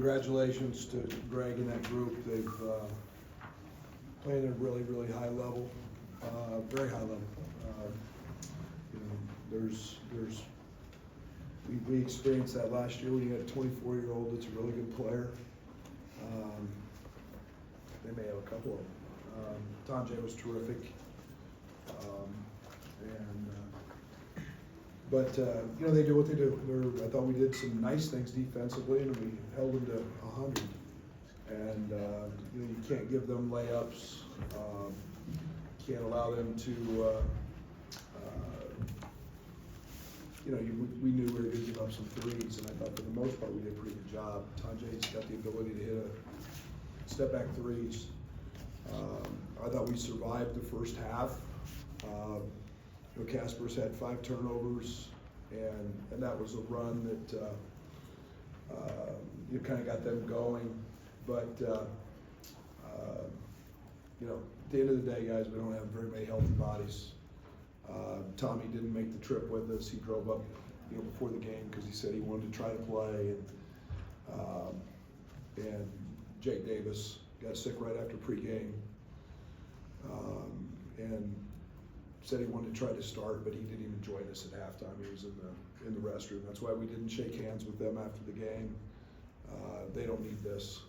Congratulations to Greg and that group. They've played at a really, really high level, very high level. We experienced that last year when you had a 24-year-old that's a really good player. They may have a couple of them. Tanjay was terrific. But they do what they do. I thought we did some nice things defensively, and we held them to 100. And you can't give them layups. Can't allow them to. We knew we were going to give up some threes, and I thought for the most part we did a pretty good job. Tanjay's got the ability to hit a step-back threes. I thought we survived the first half. Casper's had 5 turnovers, and that was a run that kind of got them going. But at the end of the day, guys, we don't have very many healthy bodies. Tommy didn't make the trip with us. He drove up, before the game because he said he wanted to try to play, and Jake Davis got sick right after pregame, and said he wanted to try to start, but he didn't even join us at halftime. He was in the restroom. That's why we didn't shake hands with them after the game. They don't need this.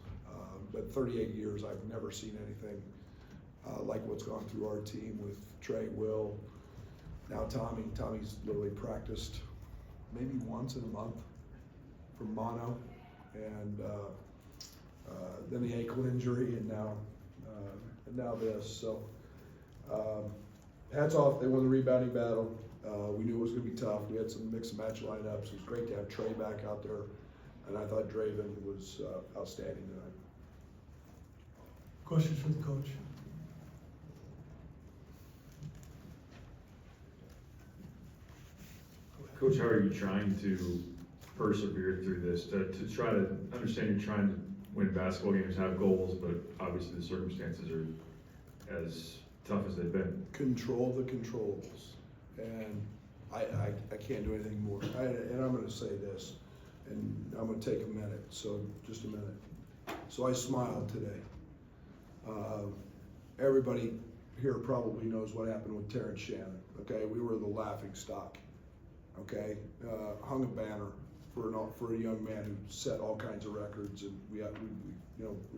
But 38 years, I've never seen anything like what's gone through our team with Trey, Will, now Tommy. Tommy's literally practiced maybe once in a month for mono, and then the ankle injury, and now this. So. Hats off, they won the rebounding battle. We knew it was going to be tough. We had some mix and match lineups. It was great to have Trey back out there, and I thought Draven was outstanding tonight. Questions for the coach? Coach, how are you trying to persevere through this? To try to understand you're trying to win basketball games, have goals, but obviously the circumstances are as tough as they've been. Control the controllables, and I can't do anything more. And I'm going to say this, and I'm going to take a minute. So just a minute. So I smiled today. Everybody here probably knows what happened with Terrence Shannon. Okay, we were the laughing stock. Okay, hung a banner for a young man who set all kinds of records, and we don't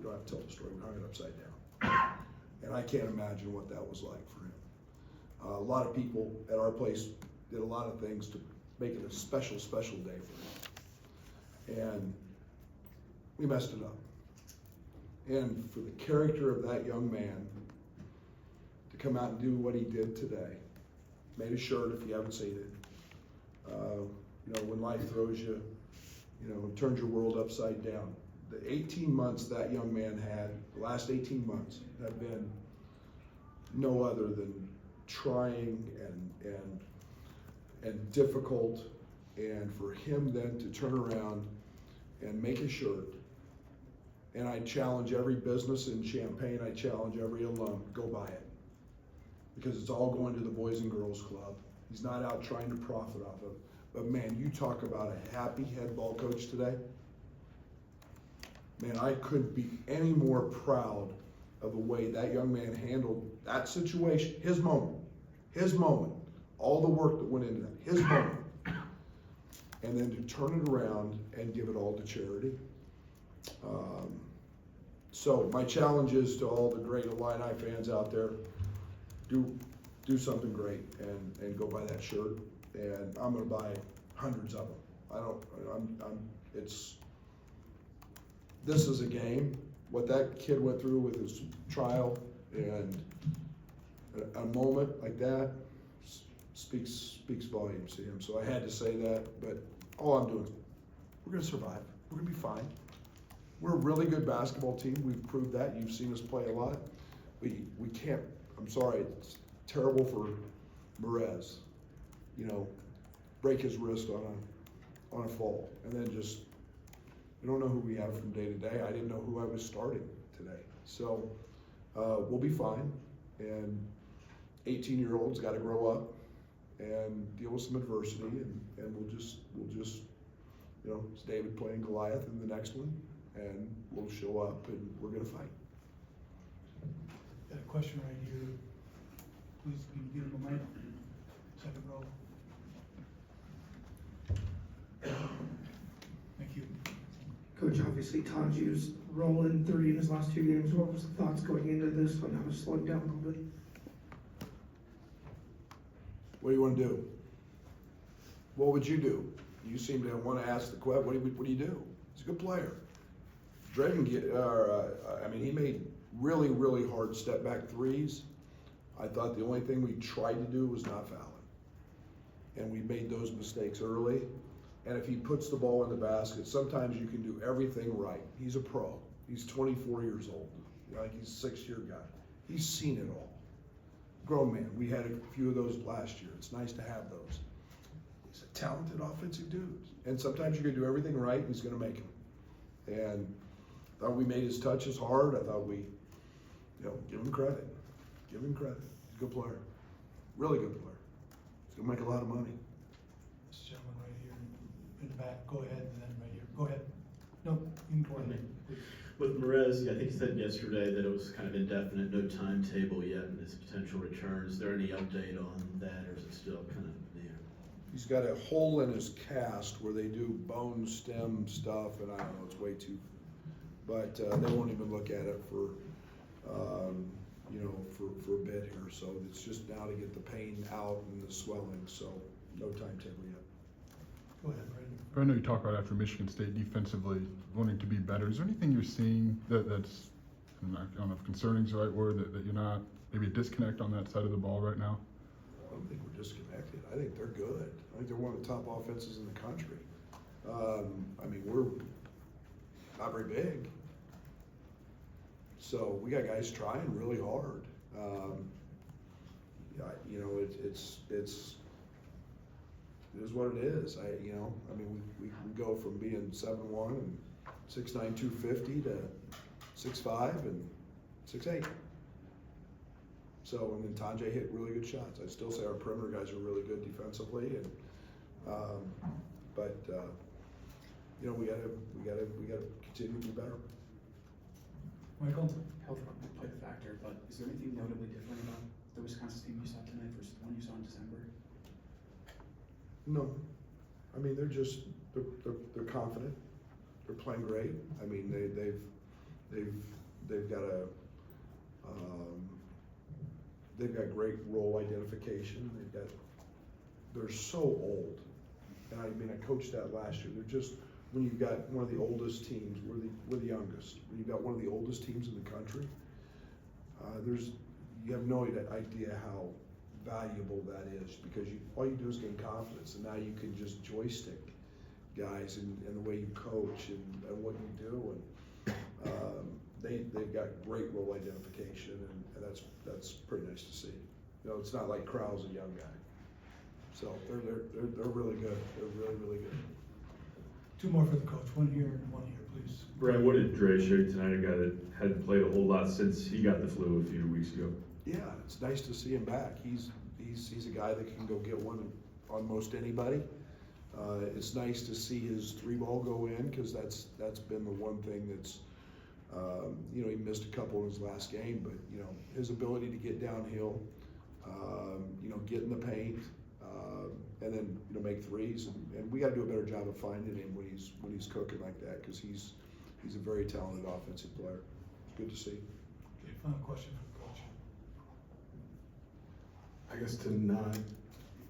have to tell the story. We hung it upside down. And I can't imagine what that was like for him. A lot of people at our place did a lot of things to make it a special, special day for him. And we messed it up. And for the character of that young man to come out and do what he did today, made a shirt if you haven't seen it. When life throws you, turns your world upside down. The 18 months that young man had, the last 18 months, have been no other than trying and difficult. And for him then to turn around and make a shirt, and I challenge every business in Champaign, I challenge every alum, go buy it. Because it's all going to the Boys and Girls Club. He's not out trying to profit off of it. But man, you talk about a happy head ball coach today. Man, I couldn't be any more proud of the way that young man handled that situation, his moment, all the work that went into that, his moment. And then to turn it around and give it all to charity. So my challenge is to all the great Illini fans out there, do something great and go buy that shirt. And I'm going to buy hundreds of them. This is a game. What that kid went through with his trial and a moment like that speaks volumes to him. So I had to say that, but all I'm doing is we're going to survive. We're going to be fine. We're a really good basketball team. We've proved that. You've seen us play a lot. We can't, I'm sorry, it's terrible for Merez, break his wrist on a fall, and then just, we don't know who we have from day to day. I didn't know who I was starting today. So we'll be fine, and 18-year-olds got to grow up and deal with some adversity, and we'll just, is David playing Goliath in the next one? and we'll show up and we're gonna fight. Got a question right here. Please, can you give him a mic? Second row. Thank you. Coach, obviously Tanju's rolling 30 in his last 2 games. What was the thoughts going into this one? I was slowing down a little bit. What do you wanna do? What would you do? You seem to wanna ask the question, what do you do? He's a good player. Draven he made really, really hard step back threes. I thought the only thing we tried to do was not foul him. And we made those mistakes early. And if he puts the ball in the basket, sometimes you can do everything right. He's a pro. He's 24 years old. Like he's a 6-year guy. He's seen it all. Grown man. We had a few of those last year. It's nice to have those. He's a talented offensive dude. And sometimes you can do everything right and he's gonna make them. And I thought we made his touches hard. I thought we, give him credit. Give him credit. He's a good player. Really good player. He's gonna make a lot of money. This gentleman right here in the back. Go ahead, and then right here. Go ahead. No, you can go ahead. With Merez, I think you said yesterday that it was kind of indefinite, no timetable yet in his potential return. Is there any update on that, or is it still kind of there? He's got a hole in his cast where they do bone stem stuff, and I don't know, it's way too, but they won't even look at it for a bit here. So it's just now to get the pain out and the swelling, so no timetable yet. Go ahead, Brad. I know you talked about after Michigan State defensively wanting to be better. Is there anything you're seeing that's, I don't know if concerning is the right word, that you're not, maybe a disconnect on that side of the ball right now? I don't think we're disconnected. I think they're good. I think they're one of the top offenses in the country. We're not very big. So we got guys trying really hard. It is what it is. We go from being 7'1" and 6'9", 250 to 6'5" and 6'8". So, and then Tanjay hit really good shots. I still say our perimeter guys are really good defensively, and we gotta continue to be better. Michael? Health might play a factor, but is there anything notably different about the Wisconsin team you saw tonight versus the one you saw in December? No, they're confident. They're playing great. They've got great role identification. They're so old, and I coached that last year. They're just, when you've got one of the oldest teams, we're the youngest. When you've got one of the oldest teams in the country, you have no idea how valuable that is, because all you do is gain confidence, and now you can just joystick guys and the way you coach and what you do, and they've got great role identification, and that's pretty nice to see. It's not like Crowell's a young guy, so they're really good. They're really, really good. Two more for the coach. One here and one here, please. Brad, what did Dre show you tonight, a guy that hadn't played a whole lot since he got the flu a few weeks ago? Yeah, it's nice to see him back. He's a guy that can go get one on most anybody. It's nice to see his 3-ball go in, because that's been the one thing that's, he missed a couple in his last game, but his ability to get downhill, get in the paint, and then make threes, and we got to do a better job of finding him when he's cooking like that, because he's a very talented offensive player. It's good to see. Okay, final question for the coach. I guess to not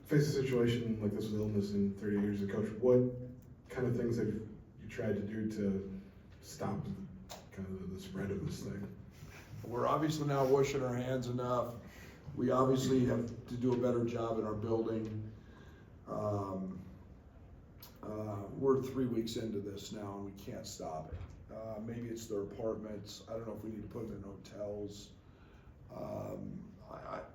face a situation like this with illness in 30 years as a coach, what kind of things have you tried to do to stop kind of the spread of this thing? We're obviously now washing our hands enough. We obviously have to do a better job in our building. We're 3 weeks into this now, and we can't stop it. Maybe it's their apartments. I don't know if we need to put them in hotels.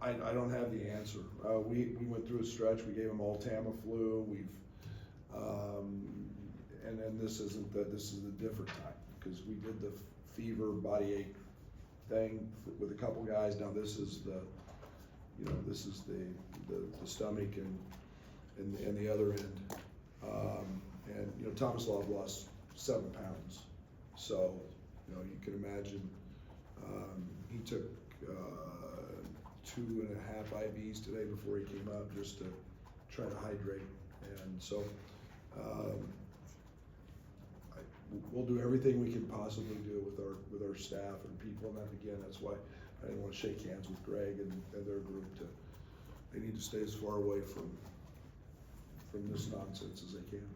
I don't have the answer. We went through a stretch. We gave them all Tamiflu. And then this is a different time, because we did the fever, body ache thing with a couple guys. Now this is the stomach and the other end. And Thomas Love lost 7 pounds. So, you know, you can imagine, he took, 2.5 IVs today before he came out just to try to hydrate. And so, we'll do everything we can possibly do with our staff and people, and that, again, that's why I didn't want to shake hands with Greg and their group. They need to stay as far away from this nonsense as they can.